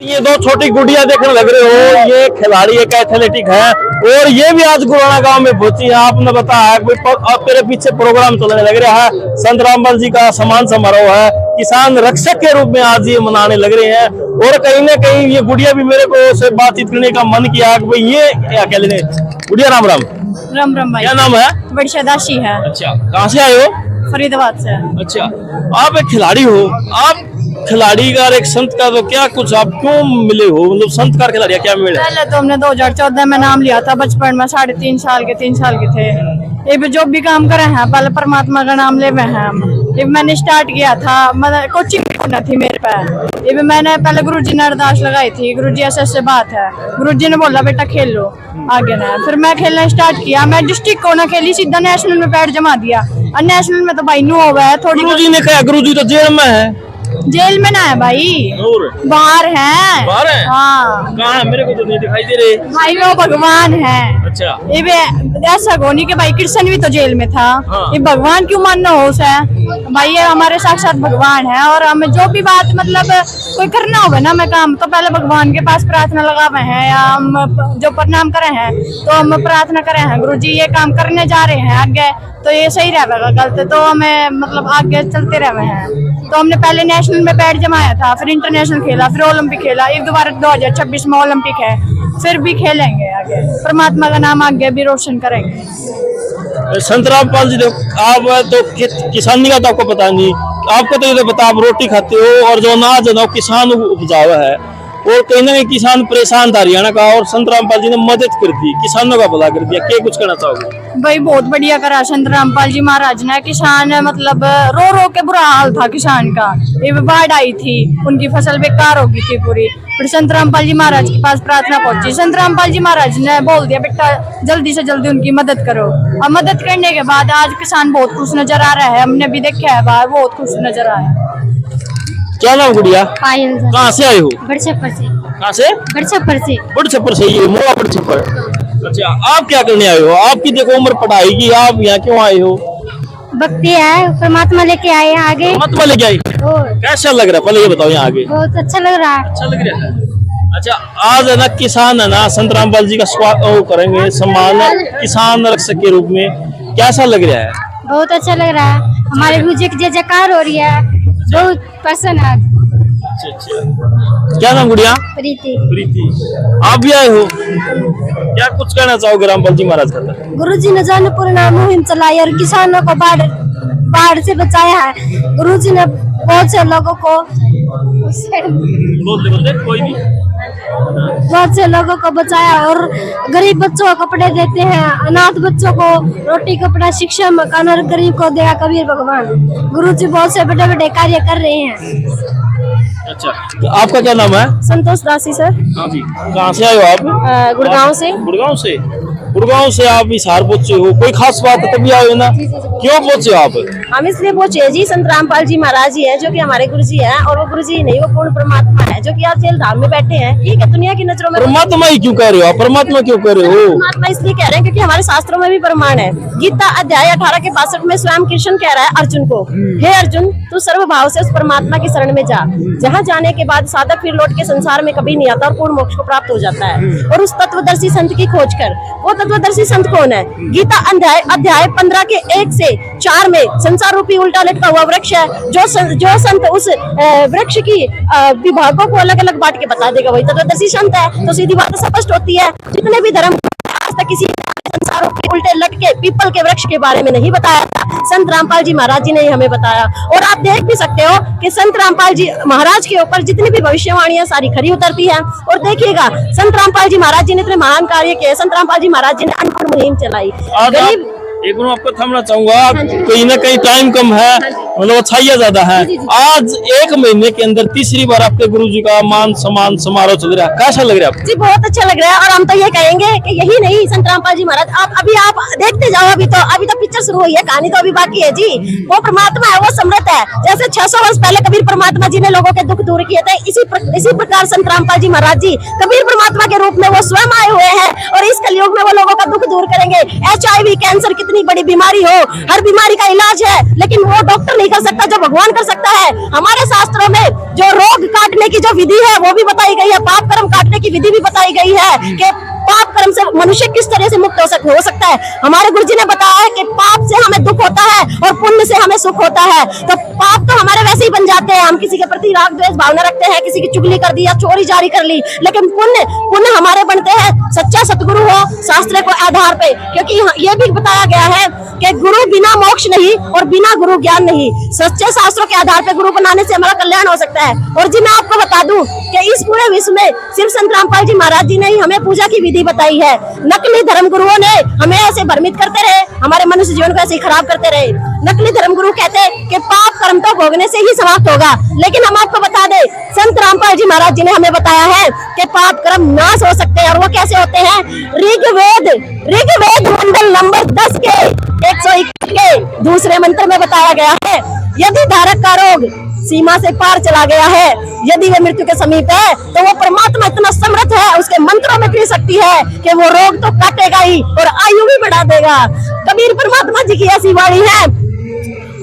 ये दो छोटी गुड़िया देखने लग रहे हो, ये खिलाड़ी एक एथलेटिक है और ये भी आज गुराना गांव में पहुंची है। आपने बताया अब तेरे पीछे प्रोग्राम चलने लग रहा है, संत रामपाल जी का सम्मान समारोह है, किसान रक्षक के रूप में आज ये मनाने लग रहे हैं। और कहीं ना कहीं ये गुड़िया भी मेरे को से बातचीत करने का मन किया कि भाई ये क्या कह लेने। गुड़िया राम राम। राम राम भाई। क्या नाम है? बड़ी दाशी है। अच्छा, कहाँ से आए हो? फरीदाबाद से। अच्छा, आप एक खिलाड़ी हो, आप खिलाड़ी का एक संत का तो क्या कुछ आप क्यों मिले हो, मतलब संत का खिलाड़ी क्या मिले? पहले तो हमने 2014 में नाम लिया था, बचपन में 3.5 साल के 3 साल के थे। ये भी जो भी काम करे हैं पहले परमात्मा का नाम ले हुए हैं हम। ये मैंने स्टार्ट किया था, मतलब कोचिंग थी मेरे पे। ये भी मैंने पहले गुरुजी ने अरदास लगाई थी, गुरुजी ऐसे बात है, गुरुजी ने बोला बेटा खेल लो आगे ना। फिर मैं खेलना स्टार्ट किया, मैं डिस्ट्रिक्ट को ना खेली, सीधा नेशनल में पैड जमा दिया। और नेशनल में तो भाई नो हुआ है थोड़ी। गुरुजी ने कहा, गुरुजी तो जेल में है। जेल में ना है भाई, बाहर है। बाहर है? हाँ। कहाँ है? मेरे को तो नहीं दिखाई दे रहे भाई वो भगवान है। अच्छा, ये भी ऐसा गोनी के भाई कृष्ण भी तो जेल में था। हाँ। ये भगवान क्यों मानना हो उसे भाई, ये हमारे साक्षात भगवान है। और हमें जो भी बात मतलब कोई करना होगा ना मैं काम, तो पहले भगवान के पास प्रार्थना लगावे हैं, या हम जो प्रणाम करे हैं तो हम प्रार्थना करे हैं गुरुजी ये काम करने जा रहे हैं आगे तो ये सही रहेगा, गलत तो हमें मतलब आगे चलते रहे हैं। तो हमने पहले नेशनल में पैड जमाया था, फिर इंटरनेशनल खेला, फिर ओलंपिक खेला। एक दोबारा 2026 में ओलंपिक है, फिर भी खेलेंगे आगे, परमात्मा का नाम आगे भी रोशन करेंगे। संत रामपाल जी आप तो किसानी का तो आपको पता नहीं, आपको तो ये तो पता आप रोटी खाते हो और जो अनाज है किसान उपजावा है। और कहीं ना कहीं किसान परेशान था हरियाणा का, और संत रामपाल जी ने मदद कर दी, किसानों का भला कर दिया। क्या कुछ कहना चाहोगे? भाई बहुत बढ़िया करा संत रामपाल जी महाराज ने। किसान मतलब रो रो के बुरा हाल था किसान का, ये बाढ़ आई थी, उनकी फसल बेकार हो गई थी पूरी। फिर संत रामपाल जी महाराज के पास प्रार्थना पहुंची, संत रामपाल जी महाराज ने बोल दिया बेटा जल्दी से जल्दी उनकी मदद करो। और मदद करने के बाद आज किसान बहुत खुश नजर आ रहा है, हमने भी देखा है बाहर, बहुत खुश नजर आया है। क्या नाम गुड़िया? पायल। कहाँ से आए हो? बड़छप्पर से। कहाँ से? बड़छप्पर से। बड़छप्पर से, ये मोड़ा बड़छप्पर। अच्छा, आप क्या करने आए हो? आपकी देखो उम्र पढ़ाई की, आप यहाँ क्यों आए हो? भक्ति है, परमात्मा लेके आए हैं आगे। परमात्मा लेके आई? कैसा लग रहा है पहले ये बताओ यहाँ आगे? बहुत अच्छा लग रहा है। अच्छा लग रहा है। अच्छा, आज है ना किसान है ना संत रामपाल जी का स्वागत करेंगे, सम्मान किसान रक्षक के रूप में, कैसा लग रहा है? बहुत अच्छा लग रहा है, हमारे गुरु जी की जय जयकार हो रही है, बहुत प्रसन्न है। अच्छा, क्या नाम गुड़िया? प्रीति। प्रीति, आप भी आए हो, क्या कुछ कहना चाहोगे रामपाल जी महाराज का? गुरुजी ने जनपूर्ण मुहिम चलाई और किसानों को बाढ़ से बचाया है। गुरुजी ने बहुत से लोगों को कोई भी बहुत से लोगों को बचाया और गरीब बच्चों को कपड़े देते हैं, अनाथ बच्चों को रोटी कपड़ा शिक्षा मकान, और गरीब को दिया कबीर भगवान। गुरुजी बहुत से बड़े बड़े कार्य कर रहे हैं। अच्छा, तो आपका क्या नाम है? संतोष दासी सर। हाँ जी, कहाँ से आए हो आप? गुड़गांव से। गुड़गांव से? गुड़गांव से आप हिसार पहुंचे हो, कोई खास बात है तभी आए हो ना? क्यों पहुंचे हो आप? हम इसलिए पहुंचे जी, संत रामपाल जी महाराज जी हैं जो कि हमारे गुरुजी हैं, और वो गुरुजी नहीं, वो पूर्ण परमात्मा है जो कि आज जेल धाम में बैठे हैं। ठीक है, दुनिया की नजरों में परमात्मा ही क्यों कह रहे हो आप? परमात्मा क्यों कह रहे हो? परमात्मा इसलिए कह रहे हैं क्योंकि हमारे शास्त्रों में भी प्रमाण है। गीता अध्याय 18 के 62 में स्वयं कृष्ण कह रहा है अर्जुन को, हे अर्जुन तू सर्व भाव से उस परमात्मा की शरण में जा, जहाँ जाने के बाद साधक फिर लौट के संसार में कभी नहीं आता और पूर्ण मोक्ष को प्राप्त हो जाता है। और उस तत्वदर्शी संत की खोज कर। वो तत्वदर्शी संत कौन है? गीता अध्याय 15 के 1 से 4 में संसार रूपी उल्टा लटका हुआ वृक्ष है। जो संत उस वृक्ष की विभागों को अलग अलग बांट के बता देगा वही तत्वदर्शी संत है। तो सीधी बात स्पष्ट होती है, जितने भी धर्म आज तक किसी संसारों के उल्टे लटके पीपल के वृक्ष के बारे में नहीं बताया था, संत रामपाल जी महाराज जी ने ही हमें बताया। और आप देख भी सकते हो कि संत रामपाल जी महाराज के ऊपर जितनी भी भविष्यवाणियां सारी खरी उतरती हैं। और देखिएगा संत रामपाल जी महाराज जी ने इतने महान कार्य किए, संत रामपाल जी महाराज जी ने अनपढ़ मुहिम चलाई। गरीब एक मिनट आपको थमना चाहूंगा, कहीं ना कहीं टाइम कम है, मतलब अच्छाइयाँ ज्यादा है। आज 1 महीने के अंदर तीसरी बार आपके गुरुजी का मान सम्मान समारोह चल रहा है, कैसा लग रहा है आपको? जी बहुत अच्छा लग रहा है। और हम तो ये कहेंगे कि यही नहीं, संत रामपाल जी महाराज आप देखते जाओ, अभी तो पिक्चर शुरू हुई है, कहानी तो अभी बाकी है जी। वो परमात्मा है, वो समृत है। जैसे 600 वर्ष पहले कबीर परमात्मा जी ने लोगों के दुख दूर किए थे, इसी प्रकार संत रामपाल जी महाराज जी कबीर परमात्मा के रूप में वो स्वयं आए हुए हैं, और इस कलयुग में वो लोगों का दुख दूर करेंगे। HIV कैंसर कितनी बड़ी बीमारी हो, हर बीमारी का इलाज है, लेकिन वो डॉक्टर नहीं नहीं कर सकता जो भगवान कर सकता है। हमारे शास्त्रों में जो रोग काटने की जो विधि है वो भी बताई गई है, पाप कर्म काटने की विधि भी बताई गई है कि पाप कर्म से मनुष्य किस तरह से मुक्त हो सकता है। हमारे गुरुजी ने बताया है कि पाप से हमें दुख होता है और पुण्य से हमें सुख होता है। तो पाप तो हमारे वैसे ही बन जाते हैं, हम किसी के प्रति राग द्वेष भावना रखते हैं, किसी की चुगली कर दी या चोरी जारी कर ली, लेकिन पुण्य हमारे बनते हैं सच्चा सतगुरु हो शास्त्र को आधार पे, क्योंकि ये भी बताया गया है कि गुरु बिना मोक्ष नहीं और बिना गुरु ज्ञान नहीं। सच्चे शास्त्रों के आधार पे गुरु बनाने से हमारा कल्याण हो सकता है। और जी मैं आपको बता दूं कि इस पूरे विश्व में सिर्फ संत रामपाल जी महाराज जी ने ही हमें पूजा की विधि बताई है। नकली धर्म गुरुओं ने हमें ऐसे भ्रमित करते रहे, हमारे मनुष्य जीवन को ऐसे ही खराब करते रहे। नकली धर्म गुरु कहते हैं कि पाप कर्म तो भोगने से ही समाप्त होगा, लेकिन हम आपको बता दें संत रामपाल जी महाराज जी ने हमें बताया है कि पाप कर्म नाश हो सकते हैं। और वो कैसे होते हैं? ऋग्वेद मंडल नंबर 10 के 121 के दूसरे मंत्र में बताया गया है, यदि धारक का रोग सीमा से पार चला गया है, यदि वे मृत्यु के समीप है, तो वो परमात्मा इतना समर्थ है, उसके मंत्रों में इतनी शक्ति है कि वो रोग तो काटेगा ही और आयु भी बढ़ा देगा। कबीर परमात्मा जी की ऐसी वाणी है,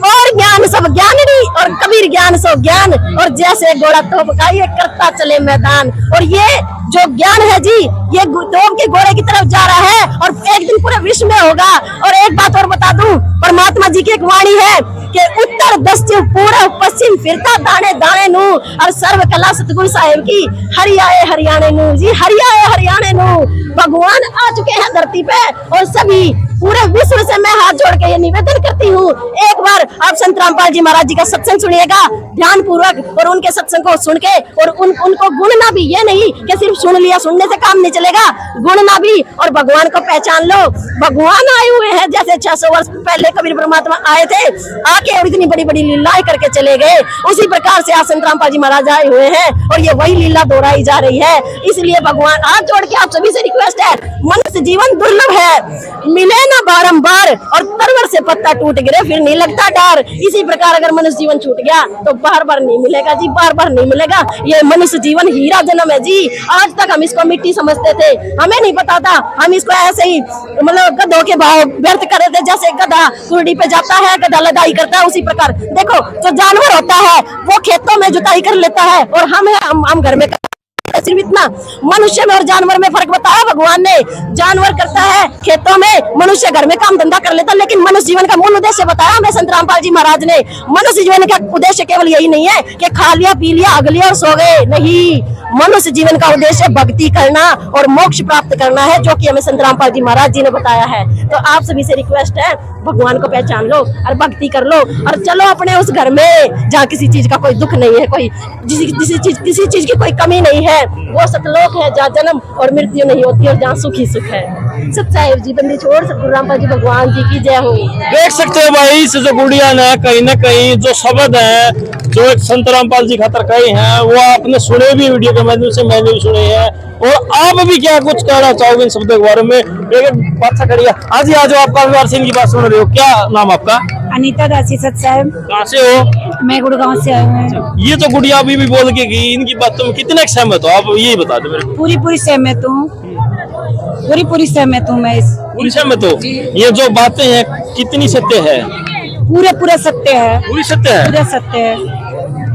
और ज्ञान सब ज्ञानी और कबीर ज्ञान सब ज्ञान, और जैसे घोड़ा तोप का ये करता चले मैदान। और ये जो ज्ञान है जी, ये तोप के घोड़े की तरफ जा रहा है और एक दिन पूरे विश्व में होगा। और एक बात और बता दूं, परमात्मा जी की एक वाणी है कि उत्तर दक्षिण पूर्व पश्चिम फिरता दाने दाने नू, और सर्व कला सतगुरु साहेब की हरियाए हरियाणे नू जी, हरियाए हरियाणे नू। भगवान आ चुके हैं धरती पे और सभी पूरे विश्व से मैं हाथ जोड़ के ये निवेदन करती हूँ, एक बार आप संत रामपाल जी महाराज जी का सत्संग सुनिएगा ध्यान पूर्वक, और उनके सत्संग को सुन के और उनको गुणना भी, ये नहीं कि सिर्फ सुन लिया, सुनने से काम नहीं चलेगा, गुणना भी और भगवान को पहचान लो। भगवान आए हुए हैं, जैसे 600 वर्ष पहले कबीर परमात्मा आए थे, आके और इतनी बड़ी बड़ी लीलाएं करके चले गए, उसी प्रकार से आज संत रामपाल जी महाराज आए हुए हैं और ये वही लीला दोहराई जा रही है। इसलिए भगवान हाथ जोड़ के आप सभी से रिक्वेस्ट है, मनुष्य जीवन दुर्लभ है, मिले ना बारंबार, और तरवर से पत्ता टूट गिरे फिर नहीं लगता डर। इसी प्रकार अगर मनुष्य जीवन छूट गया तो बार बार नहीं मिलेगा जी, बार बार नहीं मिलेगा। ये मनुष्य जीवन हीरा जन्म है जी। आज तक हम इसको मिट्टी समझते थे, हमें नहीं पता था, हम इसको ऐसे ही मतलब गधों के भाव व्यर्थ कर रहे थे। जैसे गधा कुर्डी पे जाता है, गधा लदाई करता है, उसी प्रकार देखो जो जानवर होता है वो खेतों में जुताई कर लेता है, और हम घर में सिर्फ इतना। मनुष्य में और जानवर में फर्क बताया भगवान ने, जानवर करता है खेतों में, मनुष्य घर में काम धंधा कर लेता, लेकिन मनुष्य जीवन का मूल उद्देश्य बताया हमें संत रामपाल जी महाराज ने। मनुष्य जीवन का उद्देश्य केवल यही नहीं है कि खा लिया पी लिया अग लिया और सो गए, नहीं। मनुष्य जीवन का उद्देश्य भक्ति करना और मोक्ष प्राप्त करना है, जो कि हमें संत रामपाल जी महाराज जी ने बताया है। तो आप सभी से रिक्वेस्ट है, भगवान को पहचान लो और भक्ति कर लो, और चलो अपने उस घर में जहाँ किसी चीज का कोई दुख नहीं है, कोई किसी चीज की कोई कमी नहीं है, वो सतलोक है जहाँ जन्म और मृत्यु नहीं होती और जहाँ सुख ही सुख है। सत्साहेब जी बंदी छोड़ सतगुरु रामपाल जी भगवान जी की जय हो। देख सकते हो भाई, इस जो गुड़िया ने कहीं ना कहीं जो शब्द है जो एक संत रामपाल जी खातर कहे हैं, वो आपने सुने भी वीडियो के माध्यम से, मैंने भी सुने हैं। और आप भी क्या कुछ कहना चाहोगे इन शब्दों के बारे में? एक बात करिए, आज ही आज आप काफी सिंह की बात सुन रहे हो, क्या नाम आपका? अनीता दासी सत साहब। कहाँ से हो? मैं गुड़गांव से आई हूँ। ये जो गुड़िया अभी भी बोल के गई, इनकी बात तुम कितने सहमत हो? आप यही बता दो मेरे को। पूरी सहमत हूँ, पूरी सहमत हूँ मैं इस। पूरी सहमत हो? ये जो बातें हैं कितनी सत्य है? पूरे सत्य है, पूरी सत्य है, पूरे सत्य है।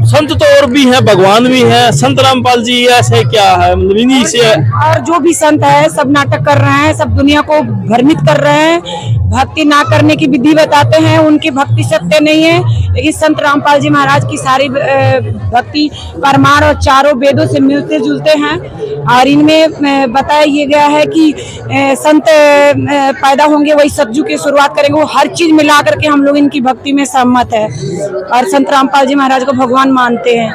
संत तो और भी है, भगवान भी है, संत रामपाल जी ऐसे क्या है मतलब इन्हीं से। और जो भी संत है सब नाटक कर रहे हैं, सब दुनिया को भ्रमित कर रहे हैं, भक्ति ना करने की विधि बताते हैं, उनकी भक्ति सत्य नहीं है। लेकिन संत रामपाल जी महाराज की सारी भक्ति परमार और चारों वेदों से मिलते जुलते हैं। और इनमें बताया ये गया है कि संत पैदा होंगे वही सतयुग की शुरुआत करेंगे, वो हर चीज मिला करके हम लोग इनकी भक्ति में सहमत है और संत रामपाल जी महाराज को भगवान मानते हैं।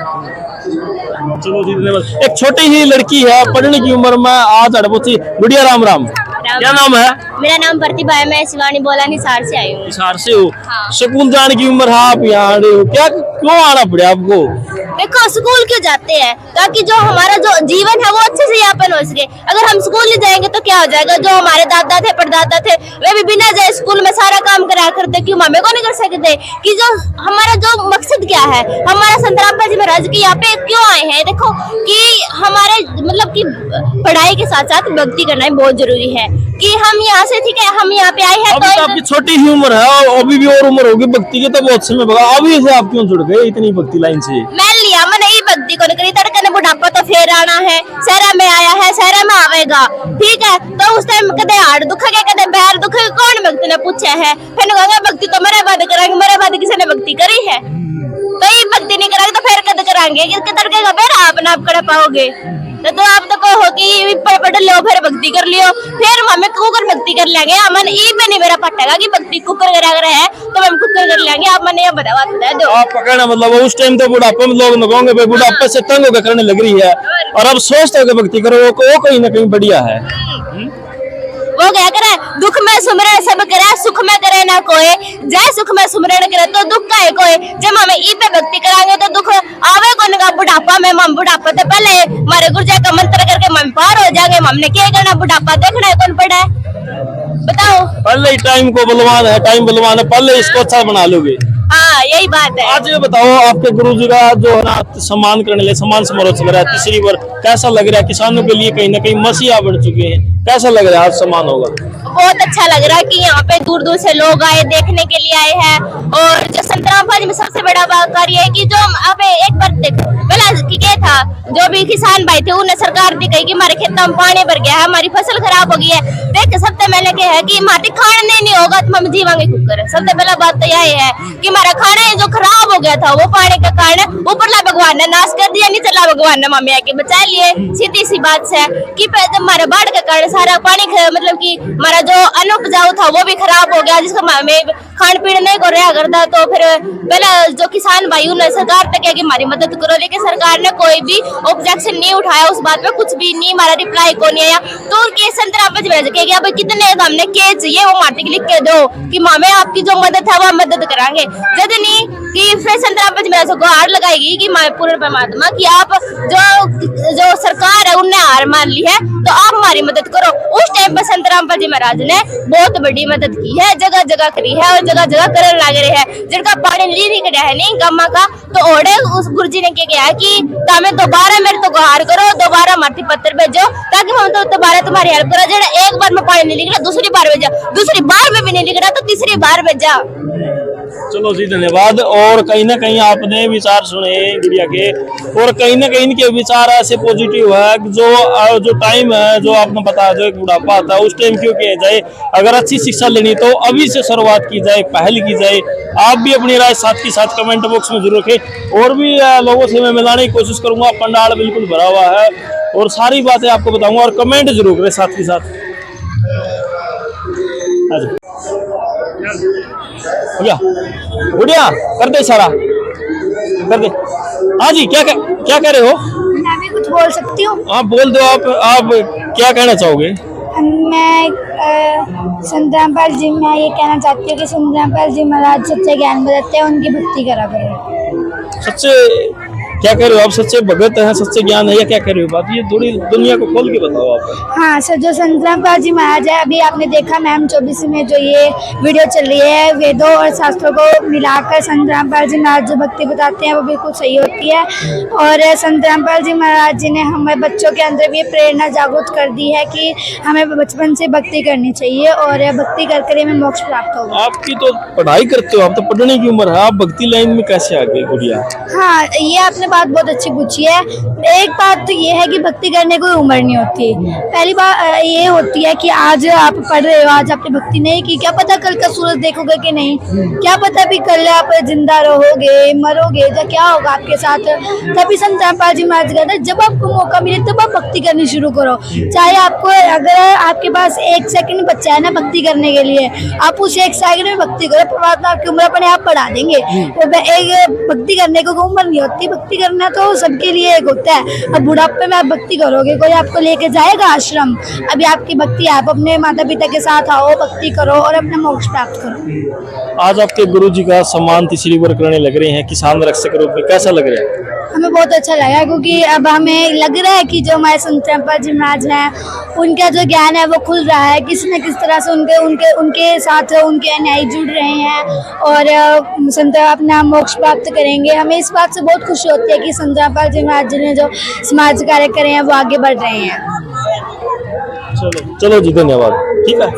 चलो धन्यवाद। एक छोटी ही लड़की है, पढ़ने की उम्र में, आज अड़बोती। गुड़िया राम राम, क्या नाम है? मेरा नाम प्रतिभा है, मैं शिवानी बोला निसार से आई हूँ। निसार से हो? हाँ। स्कूल जाने की उम्र है, आप यहाँ आ रहे हो, क्या क्यों आना पड़े आपको? देखो स्कूल क्यों जाते हैं, ताकि जो हमारा जो जीवन है वो अच्छे से यापन हो सके। अगर हम स्कूल नहीं जाएंगे तो क्या हो जाएगा? जो हमारे दादा थे परदादा थे वे भी बिना जाए स्कूल में सारा काम करा करते, क्यों हमें को नहीं कर सकते? कि जो हमारा जो मकसद क्या है, हमारा संत रामपाल जी महाराज के यहाँ पे क्यों आए हैं? देखो कि हमारे मतलब कि पढ़ाई के साथ साथ भक्ति करना बहुत जरूरी है। कि हम यहाँ से ठीक है, हम यहाँ पे आए हैं अभी तो आपकी छोटी ही उम्र है और अभी भी और उम्र होगी भक्ति की, तो बहुत समय बगा अभी से आप क्यों जुड़ गए इतनी भक्ति लाइन से? मैं लिया मैंने ये भक्ति को करी तड़के ने बुढ़ापा तो फिर आना है, शहरा में आया है, शहरा में आवेगा, ठीक है। तो उस टाइम कदे हाड़ दुखेगा कदे पैर दुखेगा, कौन भक्ति ने पूछा है? फिर कहेंगे भक्ति तो मेरे बाद करेंगे, मेरे बाद किसी ने भक्ति करी है? तो ये भक्ति नहीं करेंगे तो फिर कद कराएंगे? तड़के का फिर आप ना कर पाओगे। तो आप तो कहो कि पढ़ लो फिर भक्ति कर लियो, फिर हमें कुकर भक्ति कर लेंगे। हमने ई पे नहीं मेरा पटेगा कि भक्ति कुकर करा है तो हम कुकर कर लेंगे। आप मैंने ये बता दो। आपका कहना मतलब उस टाइम तो बुढ़ापे में लोग कहोगे भाई बुढ़ापे से तंग होकर करने लग रही है, और अब सोचते हो कि भक्ति करो, वो कहीं ना कहीं बढ़िया है। वो क्या करे, दुख में सुमरण सब करे, सुख में करे ना कोई। जय सुख में सुमरण करे तो दुख का है कोई। जब हमें ई पे भक्ति कराएंगे तो दुख आवे कौन का? बुढ़ापा में हम बुढ़ापा तो पहले हमारे गुरुजी का मंत्र करके हम पार हो जाएंगे। हमने क्या करना, बुढ़ापा देखना है कौन पड़ा है बताओ? पहले टाइम को बलवान है, टाइम बलवान है, पहले इसको अच्छा बना लोगे। हाँ यही बात है। आज ये बताओ आपके गुरुजी का जो है ना सम्मान करने लिए सम्मान समारोह चल रहा है तीसरी बार, कैसा लग रहा है? किसानों के लिए कहीं ना कहीं मसीहा बन चुके हैं, कैसा लग रहा है आज सम्मान होगा? बहुत अच्छा लग रहा है कि यहाँ पे दूर दूर से लोग आए, देखने के लिए आए हैं। और जो संतरामबाजी में सबसे बड़ा कार्य है कि जो अब एक बार पहला क्या था, जो भी किसान भाई थे उन्हें सरकार ने कही कि हमारे खेतों में पानी भर गया है, हमारी फसल खराब हो गई है। देख सबसे पहले क्या है कि माटी खाने नहीं होगा तो हम जीवांगे कुकर। सबसे पहला बात तो यही है कि हमारा खाना जो खराब हो गया था वो पानी का कारण ऊपरला भगवान ने नाश कर दिया, नीचला भगवान ने मम्मी के बचा लिए। सीधी सी बात है कि हमारे बाढ़ के कारण सारा पानी मतलब कि हमारा जो अन्न उपजाऊ था वो भी खराब हो गया, जिसको हमें खान पीने नहीं को रहा करता। तो फिर पहले जो किसान भाई उन्होंने सरकार तक कि हमारी मदद करो, लेकिन सरकार ने कोई भी ऑब्जेक्शन नहीं उठाया उस बात पे, कुछ भी नहीं, हमारा रिप्लाई को नहीं आया। तो उनके संतरामबाजी में अब कितने हमने के चाहिए वो माटी लिख के दो कि मामे आपकी जो मदद है वो हम मदद कराएंगे। यदि नहीं कि फिर संतरामबाजी में गुहार लगाएगी कि पूर्ण परमात्मा की आप जो सरकार है उनने हार मान ली है तो आप हमारी मदद करो। उस टाइम पर संतरामबाजी महाराज ने बहुत बड़ी मदद की है, जगह जगह करी है और जगह जगह करने लग रहे हैं। जिनका पानी नहीं कटा है नहीं गम्मा का, तो ओढ़े उस गुरुजी ने क्या किया कि हमें दोबारा मेरे तो गुहार करो, दोबारा माटी पत्थर भेजो ताकि हम तो दोबारा तुम्हारी हेल्प करो। जो एक बार में पानी नहीं निकला दूसरी बार भेजा, दूसरी बार में भी नहीं निकला तो तीसरी बार भेजा। चलो जी धन्यवाद। और कहीं ना कहीं आपने विचार सुने गुड़िया के, और कहीं ना कहीं इनके विचार ऐसे पॉजिटिव है कि जो टाइम है जो आपने बताया जो एक बुढ़ापा आता है उस टाइम क्यों किया जाए। अगर अच्छी शिक्षा लेनी तो अभी से शुरुआत की जाए, पहल की जाए। आप भी अपनी राय साथ के साथ कमेंट बॉक्स में जरूर रखें, और भी लोगों से मैं मिलाने की कोशिश करूंगा। पंडाल बिल्कुल भरा हुआ है और सारी बातें आपको बताऊंगा, और कमेंट जरूर करें साथ के साथ। भैया गुड़िया कर दे इशारा कर दे। हाँ जी क्या कह रहे हो? मैं भी कुछ बोल सकती हूँ? हाँ बोल दो। आप क्या कहना चाहोगे? मैं संतरामपाल जी मैं ये कहना चाहती हूँ कि संतरामपाल जी महाराज सच्चे ज्ञान बताते हैं, उनकी भक्ति करा करो। सच्चे क्या कह रहे हो आप? सच्चे भगत हैं, सच्चे ज्ञान है या क्या कह रहे हो बात? ये थोड़ी दुनिया को खोल के बताओ आप। हाँ सर, जो संतरामपाल जी महाराज है, अभी आपने देखा मैम 24 में जो ये वीडियो चल रही है, वेदों और शास्त्रों को मिलाकर संतरामपाल जी महाराज जो भक्ति बताते हैं वो बिल्कुल सही होती है। और संतरामपाल जी महाराज जी ने हमें बच्चों के अंदर भी प्रेरणा जागृत कर दी है कि हमें बचपन से भक्ति करनी चाहिए और भक्ति करके हमें मोक्ष प्राप्त होगा। आपकी तो पढ़ाई करते हो, आप तो पढ़ने की उम्र है, आप भक्ति लाइन में कैसे आ गए गुड़िया? हाँ ये आपने बात बहुत अच्छी पूछी है। एक बात तो ये है कि भक्ति करने कोई उम्र नहीं होती। पहली बात ये होती है कि आज आप पढ़ रहे हो, आज आपने भक्ति नहीं की, क्या पता कल का सूरज देखोगे कि नहीं, क्या पता भी कल आप जिंदा रहोगे मरोगे या क्या होगा आपके साथ। तभी संतरामपाल जी महाराज कहते हैं जब आपको मौका मिले तब आप भक्ति करनी शुरू करो। चाहे आपको अगर आपके पास 1 सेकंड बच्चा है ना भक्ति करने के लिए, आप उस 1 सेकंड में भक्ति करो, परमात्मा आपकी उम्र अपने आप बढ़ा देंगे। तो एक भक्ति करने को उम्र नहीं होती, भक्ति करना तो सबके लिए एक होता है। अब बुढ़ापे में आप भक्ति करोगे, कोई आपको लेके जाएगा आश्रम? अभी आपकी भक्ति, आप अपने माता पिता के साथ आओ, भक्ति करो और अपना मोक्ष प्राप्त करो। आज आपके गुरुजी का सम्मान तीसरी बार करने लग रहे हैं किसान रक्षक के रूप में, कैसा लग रहा है? हमें बहुत अच्छा लगा क्योंकि अब हमें लग रहा है कि जो हमारे संतरामपाल जी महाराज हैं उनका जो ज्ञान है वो खुल रहा है, किसी न किस तरह से उनके साथ उनके अनुयायी जुड़ रहे हैं और संत अपना मोक्ष प्राप्त करेंगे। हमें इस बात से बहुत खुशी होती है कि संतरामपाल जी महाराज जी ने जो समाज कार्य करे हैं वो आगे बढ़ रहे हैं। चलो चलो जी, धन्यवाद। ठीक है,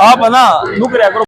आप है ना रुक रहा करो।